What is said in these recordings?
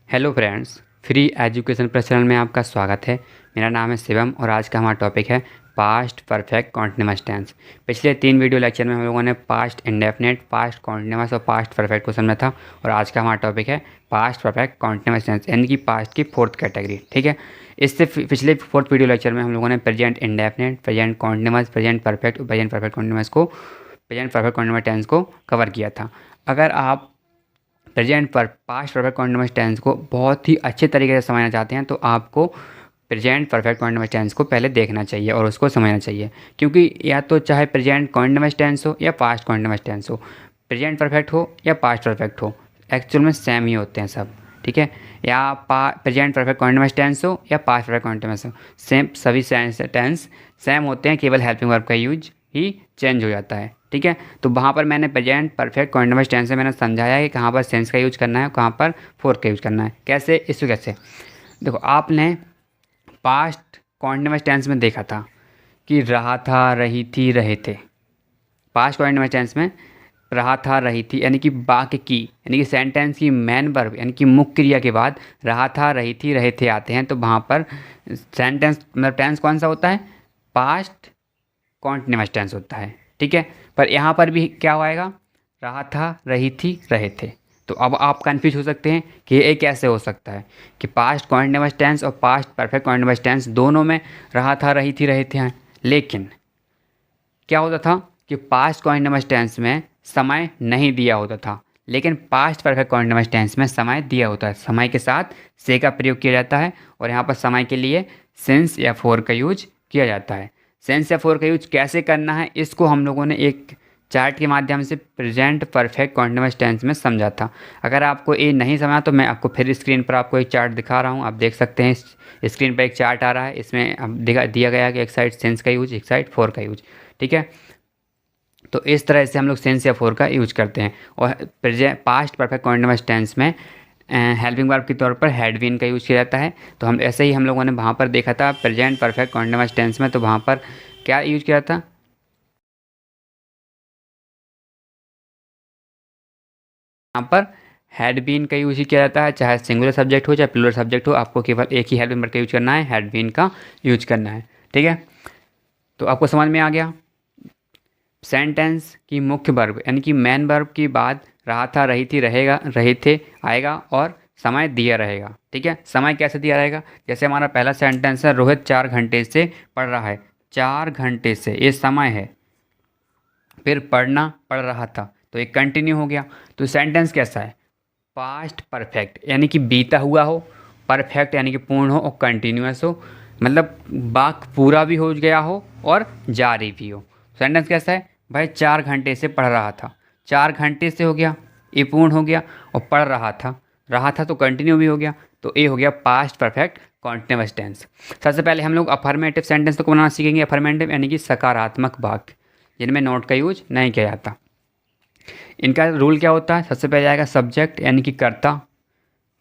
Hello friends, free education plus channel में आपका स्वागत है। मेरा नाम है शिवम और आज का हमारा टॉपिक है पास्ट परफेक्ट कॉन्टिन्यूअस टेंस। पिछले 3 वीडियो लेक्चर में हम लोगों ने पास्ट इंडेफिनिट, पास्ट कॉन्टिन्यूअस और पास्ट परफेक्ट को समझा था और आज का हमारा टॉपिक है पास्ट परफेक्ट कॉन्टिन्यूअस टेंस यानी कि पास्ट की फोर्थ कैटेगरी। ठीक है, इससे पिछले फोर्थ वीडियो लेक्चर में हम लोगों ने present indefinite, present continuous, present perfect, present perfect continuous को, प्रेजेंट परफेक्ट कॉन्टिन्यूअस टेंस को कवर किया था। अगर आप प्रेजेंट पर पास्ट परफेक्ट कॉन्टिन्यूअस टेंस को बहुत ही अच्छे तरीके से समझना चाहते हैं तो आपको प्रेजेंट परफेक्ट कॉन्टिन्यूअस टेंस को पहले देखना चाहिए और उसको समझना चाहिए, क्योंकि या तो चाहे प्रेजेंट कॉन्टिन्यूअस टेंस हो या पास्ट कॉन्टिन्यूअस टेंस हो, प्रेजेंट परफेक्ट हो या पास्ट परफेक्ट हो, एक्चुअल में सेम ही होते हैं सब। ठीक है, या प्रेजेंट परफेक्ट कॉन्टिन्यूअस टेंस हो या पास्ट परफेक्ट कॉन्टिन्यूअस हो, सेम सभी टेंस सेम होते हैं, केवल हेल्पिंग वर्ब का यूज ही चेंज हो जाता है। ठीक है, तो वहाँ पर मैंने प्रेजेंट परफेक्ट कॉन्टिन्यूअस टेंस से मैंने समझाया है कि कहाँ पर सेंस का यूज करना है, कहाँ पर फोर का यूज करना है। कैसे, इसको कैसे देखो, आपने पास्ट कॉन्टिन्यूअस टेंस में देखा था कि रहा था, रही थी, रहे थे। पास्ट कॉन्टिन्यूअस टेंस में रहा था, रही थी यानी कि वाक्य की, यानी कि सेंटेंस की मेन वर्ब यानी कि मुख्य क्रिया के बाद रहा था, रही थी, रहे थे आते हैं, तो वहाँ पर सेंटेंस मतलब टेंस कौन सा होता है? पास्ट कॉन्टिन्यूअस टेंस होता है। ठीक है, पर यहाँ पर भी क्या आएगा? रहा था, रही थी, रहे थे। तो अब आप कंफ्यूज हो सकते हैं कि ये कैसे हो सकता है कि पास्ट कॉन्टिन्यूअस टेंस और पास्ट परफेक्ट कॉन्टिन्यूअस टेंस दोनों में रहा था, रही थी, रहे थे हैं, लेकिन क्या होता था कि पास्ट कॉन्टिन्यूअस टेंस में समय नहीं दिया होता था, लेकिन पास्ट परफेक्ट कॉन्टिन्यूअस टेंस में समय दिया होता है। समय के साथ से का प्रयोग किया जाता है और यहाँ पर समय के लिए सिंस या फोर का यूज किया जाता है। सेंस या फोर का यूज कैसे करना है इसको हम लोगों ने एक चार्ट के माध्यम से प्रेजेंट परफेक्ट कॉन्टिन्यूअस टेंस में समझा था। अगर आपको ये नहीं समझा तो मैं आपको फिर स्क्रीन पर आपको एक चार्ट दिखा रहा हूँ, आप देख सकते हैं। स्क्रीन पर एक चार्ट आ रहा है, इसमें अब दिया गया है कि एक साइड सेंस का यूज, एक साइड फोर का यूज। ठीक है, तो इस तरह से हम लोग सेंस या फोर का यूज करते हैं। और पास्ट परफेक्ट कॉन्टिन्यूअस टेंस में हेल्पिंग वर्ब के तौर पर हैड बीन का यूज किया जाता है। तो हम ऐसे ही हम लोगों ने वहाँ पर देखा था प्रेजेंट परफेक्ट कॉन्टिन्यूअस टेंस में, तो वहाँ पर क्या यूज किया था? यहाँ पर हैड बीन का यूज ही किया जाता है, चाहे सिंगुलर सब्जेक्ट हो चाहे प्लूरल सब्जेक्ट हो, आपको केवल एक ही हेल्पिंग वर्ब का यूज करना है, हैड बीन का यूज करना है। ठीक है, तो आपको समझ में आ गया। सेंटेंस की मुख्य वर्ब यानी कि मेन वर्ब की बाद रहा था, रही थी, रहेगा, रहे थे आएगा और समय दिया रहेगा। ठीक है, समय कैसे दिया रहेगा? जैसे हमारा पहला सेंटेंस है, रोहित 4 घंटे से पढ़ रहा है। 4 घंटे से ये समय है, फिर पढ़ना, पढ़ रहा था, तो एक कंटिन्यू हो गया। तो सेंटेंस कैसा है? पास्ट परफेक्ट यानी कि बीता हुआ हो, परफेक्ट यानी कि पूर्ण हो और कंटिन्यूअस हो, मतलब वाक्य पूरा भी हो गया हो और जारी भी हो। सेंटेंस कैसा है भाई? 4 घंटे से पढ़ रहा था, 4 घंटे से हो गया, ये पूर्ण हो गया, और पढ़ रहा था तो कंटिन्यू भी हो गया, तो ये हो गया पास्ट परफेक्ट कॉन्टिन्यूअस टेंस। सबसे पहले हम लोग अफर्मेटिव सेंटेंस को बनाना सीखेंगे। अफर्मेटिव यानी कि सकारात्मक वाक्य जिनमें नोट का यूज नहीं किया जाता। इनका रूल क्या होता है? सबसे पहले आएगा सब्जेक्ट यानी कि कर्ता,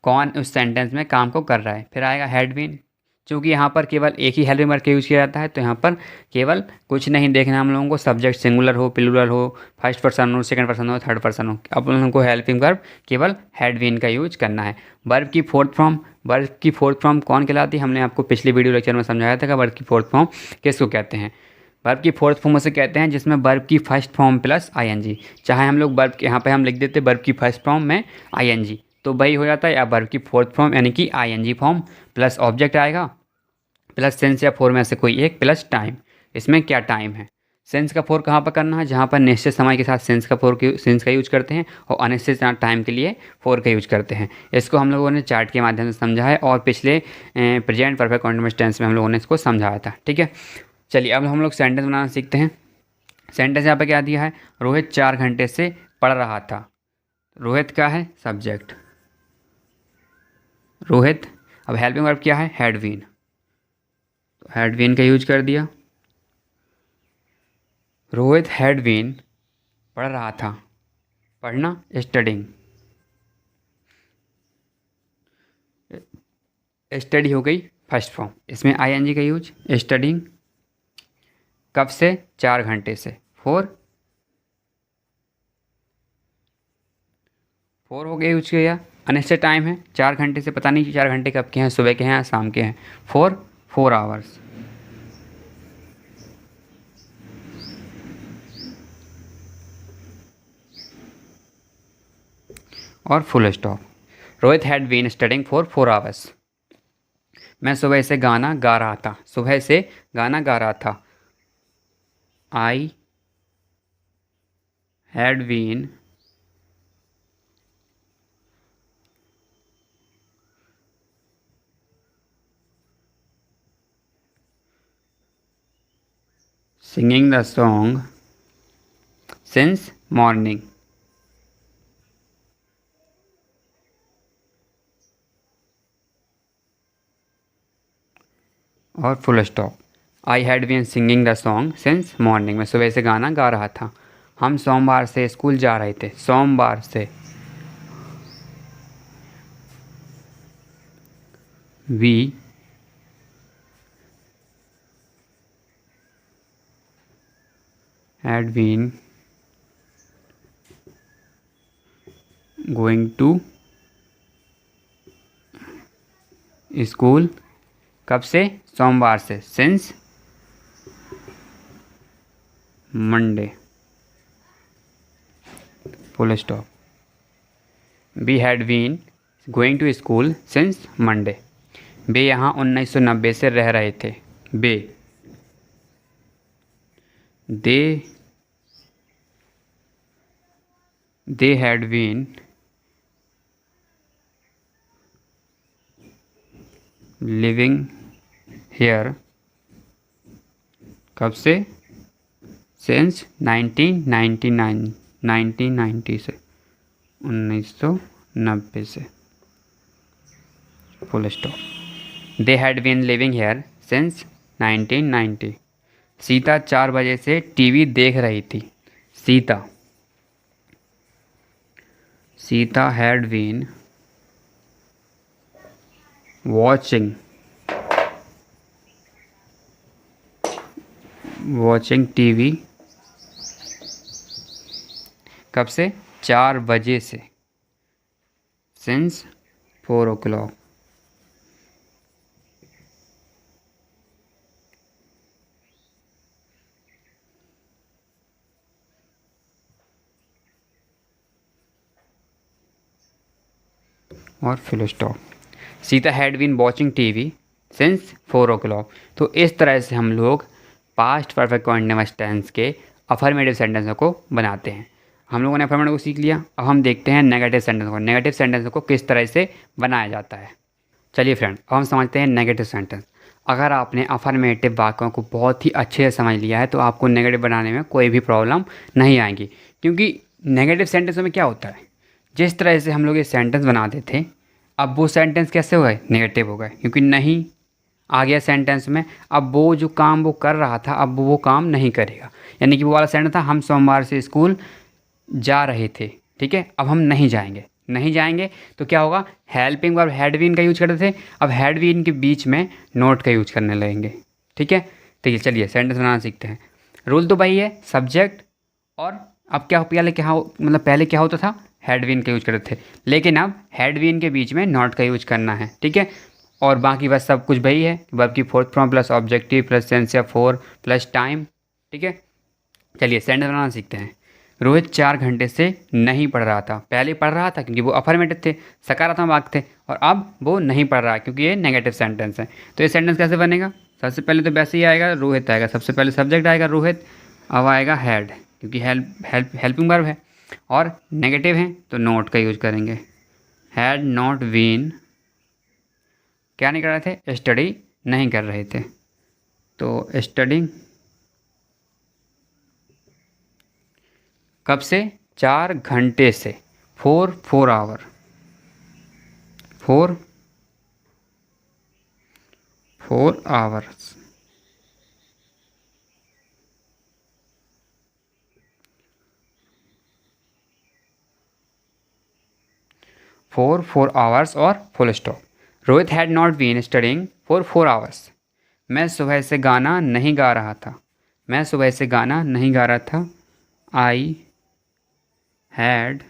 कौन उस सेंटेंस में काम को कर रहा है। फिर आएगा हैड बीन, चूँकि यहाँ पर केवल एक ही हेल्पिंग वर्ब का यूज़ किया जाता है, तो यहाँ पर केवल कुछ नहीं देखना हम लोगों को, सब्जेक्ट सिंगुलर हो, प्लूरल हो, फर्स्ट पर्सन हो, सेकंड पर्सन हो, थर्ड पर्सन हो, अब उन लोगों को हेल्पिंग वर्ब केवल हैड बीन का यूज करना है। वर्ब की फोर्थ फॉर्म, वर्ब की फोर्थ फॉर्म कौन कहलाती है? हमने आपको पिछली वीडियो लेक्चर में समझाया था कि वर्ब की फोर्थ फॉर्म किसको कहते हैं। वर्ब की फोर्थ फॉर्म उसे कहते हैं जिसमें वर्ब की फर्स्ट फॉर्म प्लस आईएनजी, चाहे हम लोग वर्ब यहाँ पे हम लिख देते वर्ब की फर्स्ट फॉर्म में आईएनजी तो वही हो जाता है, या वर्ब की फोर्थ फॉर्म यानी कि आईएनजी फॉर्म प्लस ऑब्जेक्ट आएगा प्लस सेंस या फोर में से कोई एक प्लस टाइम। इसमें क्या टाइम है? सेंस का फोर कहाँ पर करना है? जहाँ पर निश्चित समय के साथ सेंस का यूज करते हैं और अनिश्चित टाइम के लिए फोर का यूज करते हैं। इसको हम लोगों ने चार्ट के माध्यम से समझा है और पिछले प्रेजेंट परफेक्ट कॉन्टिन्यूअस टेंस में हम लोगों ने इसको समझाया था। ठीक है, चलिए अब हम लोग सेंटेंस बनाना सीखते हैं। सेंटेंस यहाँ पर क्या दिया है? रोहित 4 घंटे से पढ़ रहा था। रोहित का है सब्जेक्ट, रोहित। अब हेल्पिंग वर्ब क्या है? हैड बीन, तो हैड बीन का यूज कर दिया। रोहित हैड बीन पढ़ रहा था, पढ़ना स्टडिंग, स्टडी हो गई फर्स्ट फॉर्म, इसमें आईएनजी का यूज, स्टडिंग कब से? 4 घंटे से, फोर हो गया यूज किया अनिश्चित टाइम है, 4 घंटे से पता नहीं कि 4 घंटे कब के हैं, सुबह के हैं या शाम के हैं। 4 आवर्स। और full stop. Rohit had been studying for 4 hours. मैं सुबह से गाना गा रहा था, सुबह से गाना गा रहा था। I had been singing the song since morning। और full stop. I had been singing the song since morning. मैं सुबह से गाना गा रहा था। हम सोमवार से स्कूल जा रहे थे, सोमवार से। We had been going to school. कब से? सोमवार से। Since Monday. Full stop. We had been going to school since Monday. वे यहाँ 1990 से रह रहे थे। वे they had been living here. कब से? सिंस 1999, 1990 से, 1990 से। Full stop. They had been living here since 1990। Sita 4 बजे से टीवी देख रही थी। Sita had been watching TV. कब से? 4 बजे से। Since 4 o'clock। और full stop. Sita had been watching TV since 4 o'clock। तो इस तरह से हम लोग पास्ट परफेक्ट कॉन्टिन्यूअस टेंस के अफर्मेटिव सेंटेंसों को बनाते हैं। हम लोगों ने अफर्मेटिव को सीख लिया। अब हम देखते हैं नेगेटिव सेंटेंस को। नेगेटिव सेंटेंस को किस तरह से बनाया जाता है। चलिए फ्रेंड, अब हम समझते हैं नेगेटिव सेंटेंस। अगर आपने अफर्मेटिव वाक्यों को बहुत ही अच्छे से समझ लिया है तो आपको नेगेटिव बनाने में कोई भी प्रॉब्लम नहीं आएगी। क्योंकि नेगेटिव सेंटेंसों में क्या होता है, जिस तरह से हम लोग ये सेंटेंस बनाते थे, अब वो सेंटेंस कैसे हो गए? नेगेटिव हो गए। क्योंकि नहीं आ गया सेंटेंस में, अब वो जो काम वो कर रहा था अब वो काम नहीं करेगा। यानी कि वो वाला सेंटेंस था, हम सोमवार से स्कूल जा रहे थे, ठीक है, अब हम नहीं जाएंगे तो क्या होगा? हेल्पिंग वर्ब हैड बीन का यूज करते थे, अब हैड बीन के बीच में नॉट का यूज करने लगेंगे, ठीक है। तो ये चलिए सेंटेंस बनाना सीखते हैं। रूल तो वही है, सब्जेक्ट और अब क्या पहले क्या होता था? हैड बीन का यूज करते थे, लेकिन अब हैड बीन के बीच में नॉट का यूज करना है, ठीक है। और बाकी बस सब कुछ वही है, वर्ब की fourth form plus objective plus tens या फॉर प्लस टाइम, ठीक है। चलिए सेंटेंस बनाना सीखते हैं। रोहित 4 घंटे से नहीं पढ़ रहा था। पहले पढ़ रहा था क्योंकि वो अफर्मेटिव थे, सकारात्मक वाक्य थे, और अब वो नहीं पढ़ रहा क्योंकि ये नेगेटिव सेंटेंस है। तो ये सेंटेंस कैसे बनेगा? सबसे पहले तो वैसे ही आएगा, रोहित आएगा, सबसे पहले सब्जेक्ट आएगा रोहित, अब आएगा हैड क्योंकि हेल्पिंग वर्ब है, और नेगेटिव है तो नॉट का यूज करेंगे। हैड नॉट बीन, क्या नहीं कर रहे थे? स्टडी नहीं कर रहे थे, तो स्टडिंग। कब से? 4 घंटे से, 4 आवर, 4 आवर्स। फोर आवर्स और full stop. Rohit had not been studying for 4 hours. मैं सुबह से गाना नहीं गा रहा था। I had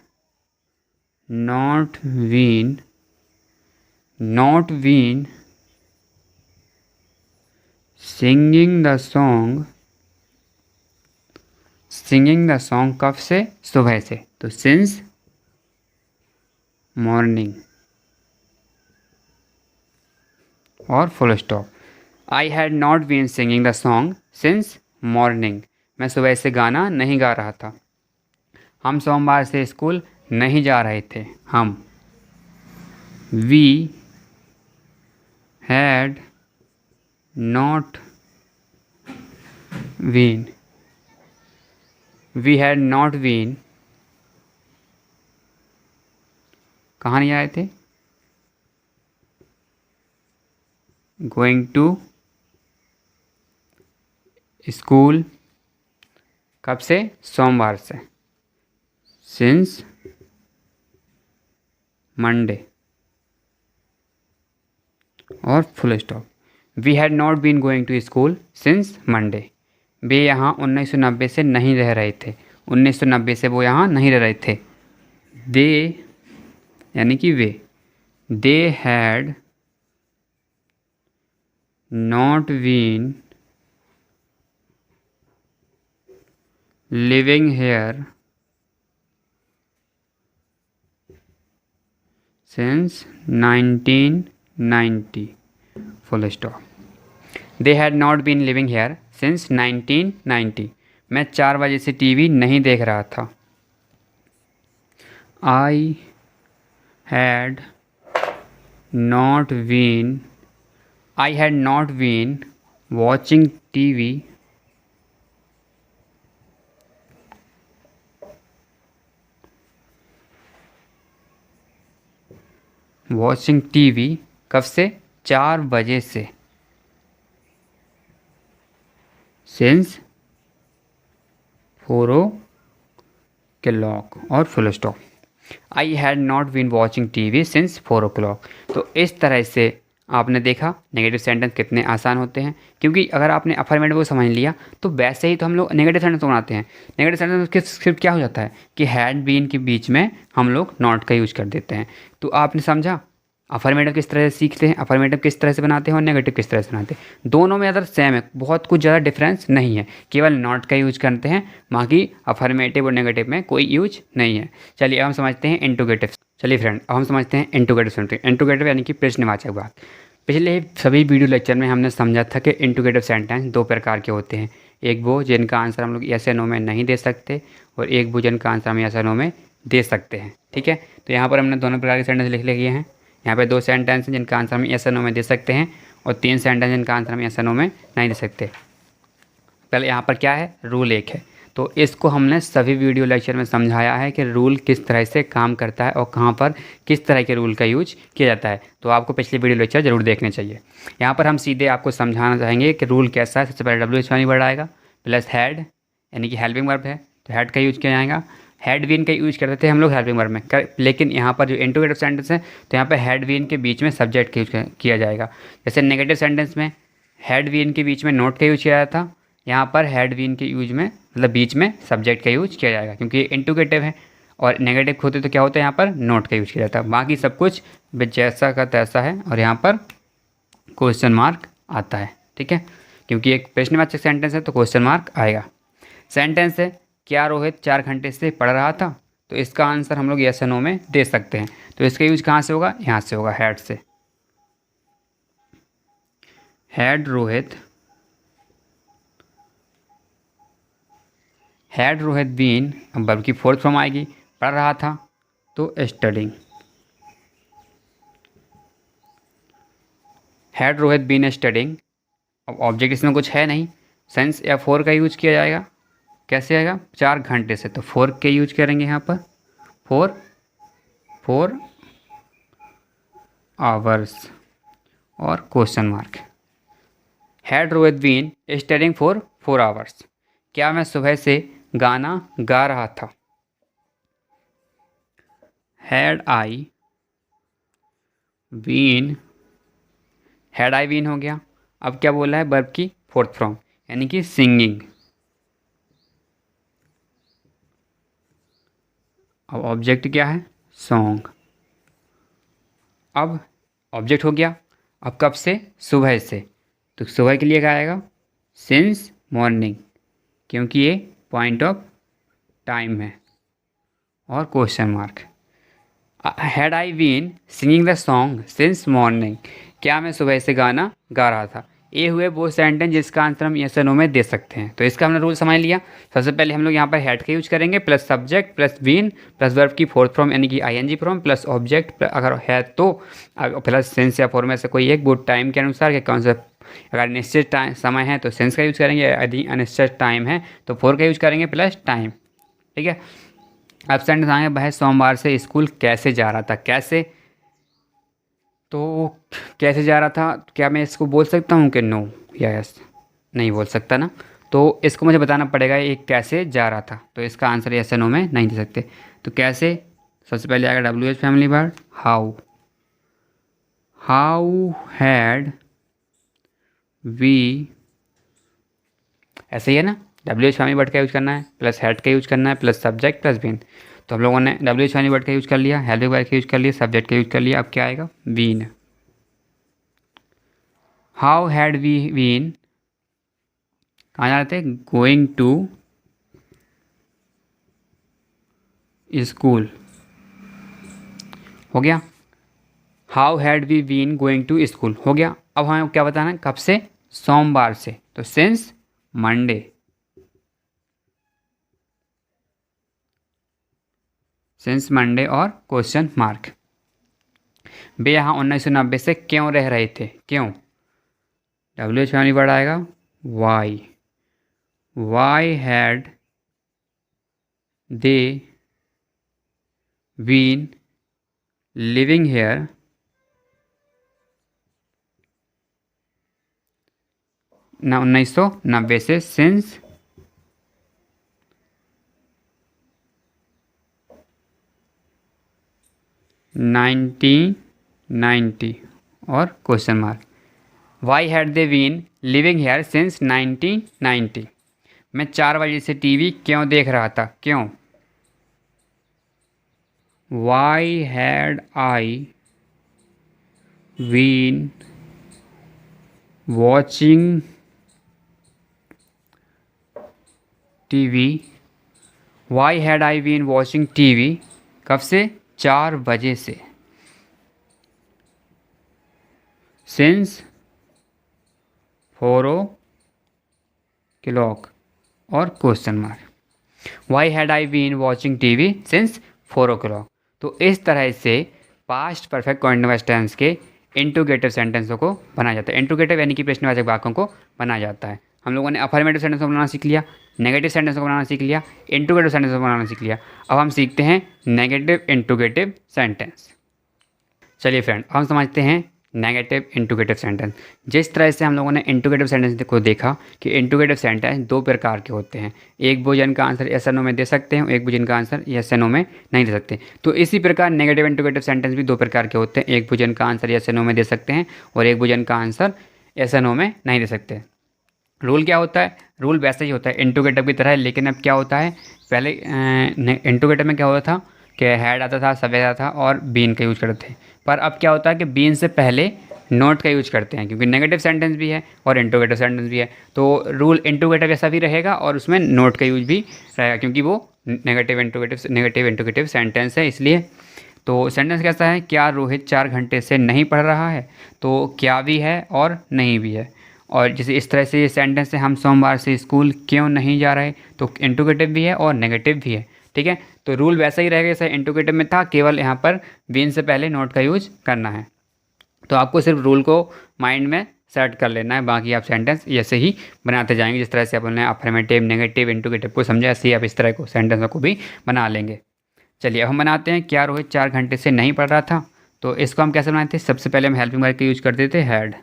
not been singing the song कब से? सुबह से। तो since morning और full stop. I had not been singing the song since morning. मैं सुबह से गाना नहीं गा रहा था। हम सोमवार से स्कूल नहीं जा रहे थे। हम। वी हैड नॉट बीन कहाँ नहीं आए थे? गोइंग टू स्कूल कब से? सोमवार से। सिंस मंडे और full stop. We had not been going to school since Monday. वे यहाँ 1990 से नहीं रह रहे थे। 1990 से वो यहाँ नहीं रह रहे थे। दे यानी कि वे। They had not been living here since 1990 full stop. They had not been living here since 1990। मैं 4 बजे से टीवी नहीं देख रहा था। I had not been watching TV कब से? 4 बजे से। सिंस 4 o'clock और full stop. I had not been watching TV since 4 o'clock। तो इस तरह से आपने देखा नेगेटिव सेंटेंस कितने आसान होते हैं, क्योंकि अगर आपने अफर्मेटिव को समझ लिया तो वैसे ही तो हम लोग नेगेटिव सेंटेंस बनाते हैं। नेगेटिव सेंटेंस के सिर्फ क्या हो जाता है कि हैड बीन के बीच में हम लोग नॉट का यूज कर देते हैं। तो आपने समझा अफर्मेटिव किस तरह से सीखते हैं, अफर्मेटिव किस तरह से बनाते हैं और नेगेटिव किस तरह से बनाते हैं। दोनों में अदर सेम है, बहुत कुछ ज़्यादा डिफरेंस नहीं है, केवल नॉट का यूज करते हैं, बाकी अफर्मेटिव और नेगेटिव में कोई यूज नहीं है। चलिए अब हम समझते हैं इंट्रोगेटिव। चलिए फ्रेंड अब हम समझते हैं इंट्रोगेटिव सेंटेंस। इंट्रोगेटिव यानी कि प्रश्नवाचक बात। पिछले सभी वीडियो लेक्चर में हमने समझा था कि इंट्रोगेटिव सेंटेंस 2 प्रकार के होते हैं। एक वो जिनका आंसर हम लोग यस या नो में नहीं दे सकते, और एक वो जिनका आंसर हम यस या नो में दे सकते हैं। ठीक है, तो यहाँ पर हमने दोनों प्रकार के सेंटेंस लिख लिए हैं। यहाँ पे 2 सेंटेंस हैं जिनका आंसर हम यस या नो में दे सकते हैं, और 3 सेंटेंस जिनका आंसर हम यस या नो में नहीं दे सकते। पहले यहाँ पर क्या है? रूल 1 है। तो इसको हमने सभी वीडियो लेक्चर में समझाया है कि रूल किस तरह से काम करता है और कहाँ पर किस तरह के रूल का यूज किया जाता है। तो आपको पिछले वीडियो लेक्चर जरूर देखने चाहिए। यहाँ पर हम सीधे आपको समझाना चाहेंगे कि रूल कैसा है। सबसे पहले WH वाली वर्ड आएगा, प्लस हैड यानी कि हेल्पिंग वर्ब है, तो हैड का यूज किया जाएगा। हैड बीन का यूज करते थे हम लोग हेल्पिंग वर्ब में, लेकिन यहाँ पर जो इंट्रोगेटिव सेंटेंस है तो यहाँ पर हैड बीन के बीच में सब्जेक्ट का यूज किया जाएगा। जैसे नेगेटिव सेंटेंस में हैड बीन के बीच में नोट का यूज किया जाता था, यहाँ पर हैड बीन के यूज में मतलब बीच में सब्जेक्ट का यूज किया जाएगा, क्योंकि ये इंट्रोगेटिव है। और नेगेटिव होते तो क्या होता है? यहाँ पर नोट का यूज किया जाता है। बाकी सब कुछ जैसा का तैसा है, और यहाँ पर क्वेश्चन मार्क आता है। ठीक है, क्योंकि एक प्रश्नवाचक सेंटेंस है तो क्वेश्चन मार्क आएगा। सेंटेंस है क्या रोहित 4 घंटे से पढ़ रहा था? तो इसका आंसर हम लोग यस या नो में दे सकते हैं। तो इसका यूज कहाँ से होगा? यहाँ से होगा, हैड से। हैड रोहित बीन, अब वर्ब की 4th फॉर्म आएगी, पढ़ रहा था तो studying. Had Rohit been studying. अब ऑब्जेक्ट इसमें कुछ है नहीं, सेंस या 4 का यूज किया जाएगा। कैसे आएगा? 4 घंटे से, तो 4 के यूज करेंगे यहाँ पर, 4 आवर्स और question mark. Had Rohit been studying for 4 hours. क्या मैं सुबह से गाना गा रहा था? हैड आई बीन हो गया। अब क्या बोला है? वर्ब की 4th फॉर्म यानी कि सिंगिंग। अब ऑब्जेक्ट क्या है? सॉन्ग। अब ऑब्जेक्ट हो गया। अब कब से? सुबह से। तो सुबह के लिए क्या आएगा? सिंस मॉर्निंग, क्योंकि ये पॉइंट ऑफ टाइम है। और question mark. Had I been singing the song since morning, क्या मैं सुबह से गाना गा रहा था। ये हुए वो सेंटेंस जिसका आंसर हम यस और नो में दे सकते हैं। तो इसका हमने रूल समझ लिया। सबसे पहले हम लोग यहाँ पर हैड का यूज करेंगे, plus subject plus been plus verb की फोर्थ फॉर्म यानी कि आईएनजी फॉर्म प्लस ऑब्जेक्ट अगर है तो प्लस सेंस या फॉर्म में से कोई एक, वो टाइम के अनुसार कि कौन सा, अगर निश्चित टाइम समय है तो सेंस का यूज करेंगे, यदि अनिश्चित टाइम है तो फोर का यूज करेंगे प्लस टाइम। ठीक है। अब सेंटेंस आएंगे, वह सोमवार से स्कूल कैसे जा रहा था। कैसे, तो कैसे जा रहा था, क्या मैं इसको बोल सकता हूँ कि नो या यस? नहीं बोल सकता ना। तो इसको मुझे बताना पड़ेगा ये कैसे जा रहा था। तो इसका आंसर यस या नो में नहीं दे सकते। तो कैसे, सबसे पहले आएगा W H family word how. How had we, ऐसे ही है ना, डब्ल्यू एच फैमिली वर्ड का यूज करना है, प्लस हैड का यूज करना है, प्लस सब्जेक्ट प्लस बीन। तो हम लोगों ने डब्ल्यू एच फैमिली वर्ड का यूज कर लिया, हेल्पिंग वर्ड का यूज कर लिया, सब्जेक्ट का यूज कर लिया। अब क्या आएगा? Been. How had we been, कहाँ जा रहे थे? Going to school. हो गया। How had we been going to school हो गया। अब हमें क्या बताना है? कब से? सोमवार से। तो सिंस मंडे। सिंस मंडे और क्वेश्चन मार्क। वे यहाँ 1990 से क्यों रह रहे थे। क्यों, डब्ल्यू एच फैमिली वर्ड आएगा why. Why had they been living here ना 1990 से, सिंस 1990 और question mark. Why had they been living here since 1990। मैं 4 बजे से टीवी क्यों देख रहा था। क्यों, why had I been watching TV. Why had I been watching TV, कब से? 4 बजे से, सिंस 4 o'clock और question mark. Why had I been watching TV since 4 o'clock। तो इस तरह से पास्ट परफेक्ट कॉन्टिन्यूअस टेंस के इंट्रोगेटिव सेंटेंसों को बनाया जाता है। इंट्रोगेटिव यानी कि प्रश्नवाचक वाक्यों को बनाया जाता है। हम लोगों ने अफर्मेटिव सेंटेंस को बनाना सीख लिया, नेगेटिव सेंटेंस को बनाना सीख लिया, इंट्रोगेटिव सेंटेंस को बनाना सीख लिया। अब हम सीखते हैं नेगेटिव इंट्रोगेटिव सेंटेंस। चलिए फ्रेंड, हम समझते हैं नेगेटिव इंट्रोगेटिव सेंटेंस। जिस तरह से हम लोगों ने इंट्रोगेटिव सेंटेंस को देखा कि इंट्रोगेटिव सेंटेंस 2 प्रकार के होते हैं, एक भोजन का आंसर यस नो में दे सकते हैं, एक भोजन का आंसर यस नो में नहीं दे सकते। तो इसी प्रकार नेगेटिव इंट्रोगेटिव सेंटेंस भी 2 प्रकार के होते हैं, एक भोजन का आंसर यस नो में दे सकते हैं और एक भोजन का आंसर यस नो में नहीं दे सकते। रूल क्या होता है? रूल वैसे ही होता है इंट्रोगेटिव की तरह, लेकिन अब क्या होता है, पहले इंट्रोगेटिव में क्या होता था कि हैड आता था, सब्जेक्ट आता था और बीन का यूज करते थे। पर अब क्या होता है कि बीन से पहले नोट का यूज करते हैं, क्योंकि नेगेटिव सेंटेंस भी है और इंट्रोगेटिव सेंटेंस भी है। तो रूल इंट्रोगेटिव जैसा भी रहेगा और उसमें नोट का यूज भी रहेगा, क्योंकि वो नेगेटिव इंट्रोगेटिव सेंटेंस है इसलिए। तो सेंटेंस कैसा है? क्या रोहित 4 घंटे से नहीं पढ़ रहा है? तो क्या भी है और नहीं भी है। और जैसे इस तरह से ये सेंटेंस है, हम सोमवार से स्कूल क्यों नहीं जा रहे, तो इंट्रोगेटिव भी है और नेगेटिव भी है। ठीक है। तो रूल वैसा ही रहेगा जैसा इंट्रोगेटिव में था, केवल यहाँ पर बीन से पहले नोट का यूज करना है। तो आपको सिर्फ रूल को माइंड में सेट कर लेना है, बाकी आप सेंटेंस ऐसे ही बनाते जाएंगे। जिस तरह से अपने अफर्मेटिव नेगेटिव इंट्रोगेटिव को समझा, ऐसे ही आप इस तरह को सेंटेंसों को भी बना लेंगे। चलिए अब हम बनाते हैं, क्या रोहित 4 घंटे से नहीं पढ़ रहा था। तो इसको हम कैसे बनाते थे? सबसे पहले हम हेल्पिंग वर्ब का यूज करते थे had.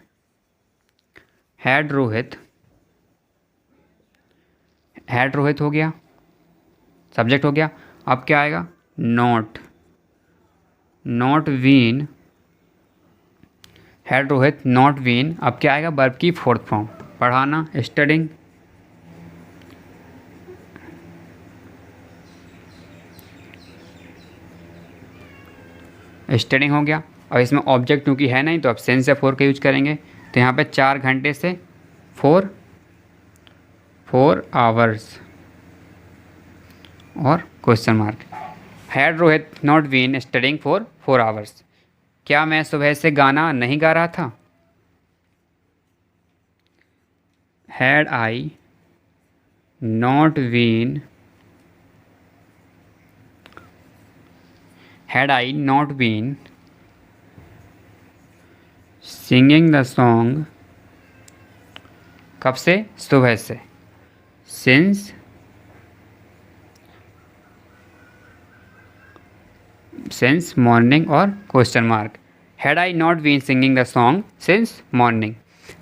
Had Rohit, had Rohit हो गया, सब्जेक्ट हो गया। अब क्या आएगा? Not, not been, had Rohit not been. अब क्या आएगा? वर्ब की फोर्थ फॉर्म, पढ़ाना, स्टडिंग। स्टडिंग हो गया। अब इसमें ऑब्जेक्ट क्योंकि है नहीं तो अब सिंस से 4 का यूज करेंगे, तो यहाँ पे 4 घंटे से 4 आवर्स और question mark. Had Rohit not been studying for 4 hours, क्या मैं सुबह से गाना नहीं गा रहा था? Had I not been singing the song, कब से? सुबह से, सिंस मॉर्निंग और question mark. Had I not been singing the song since morning,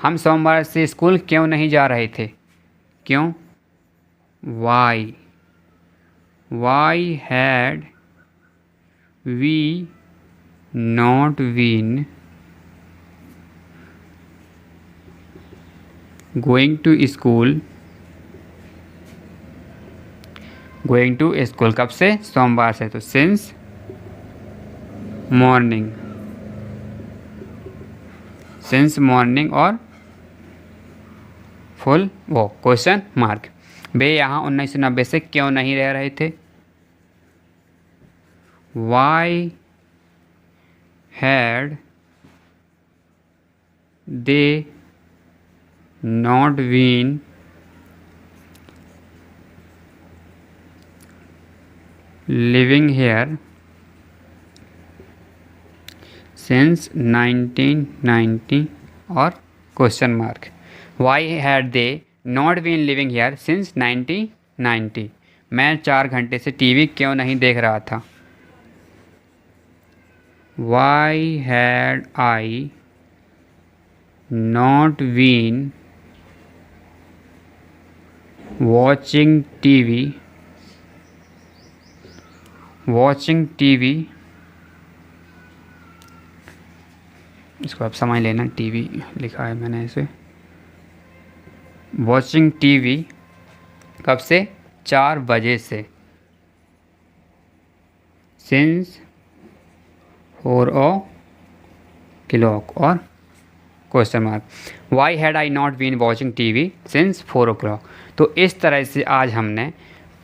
हम सोमवार से स्कूल क्यों नहीं जा रहे थे? क्यों? Why had we not been going to school कब से? सोमवार से, तो सिंस मॉर्निंग और फुल वो क्वेश्चन मार्क। वे यहाँ 1990 से क्यों नहीं रह रहे थे? Why had they not been living here since 1990 और question mark. Why had they not been living here since 1990, मैं 4 घंटे से टीवी क्यों नहीं देख रहा था? Why had I not been watching TV, इसको आप समझ लेना, टीवी लिखा है मैंने इसे। वॉचिंग टीवी कब से? 4 बजे से, सिंस 4 o'clock और question mark. Why had I not been watching TV since 4 o'clock। तो इस तरह से आज हमने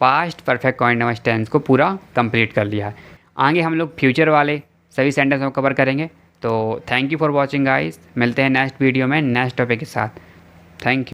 पास्ट परफेक्ट कॉन्टिन्यूअस टेंस को पूरा कंप्लीट कर लिया है। आगे हम लोग फ्यूचर वाले सभी सेंटेंस को कवर करेंगे। तो thank you for watching guys, मिलते हैं नेक्स्ट वीडियो में नेक्स्ट टॉपिक के साथ। Thank you.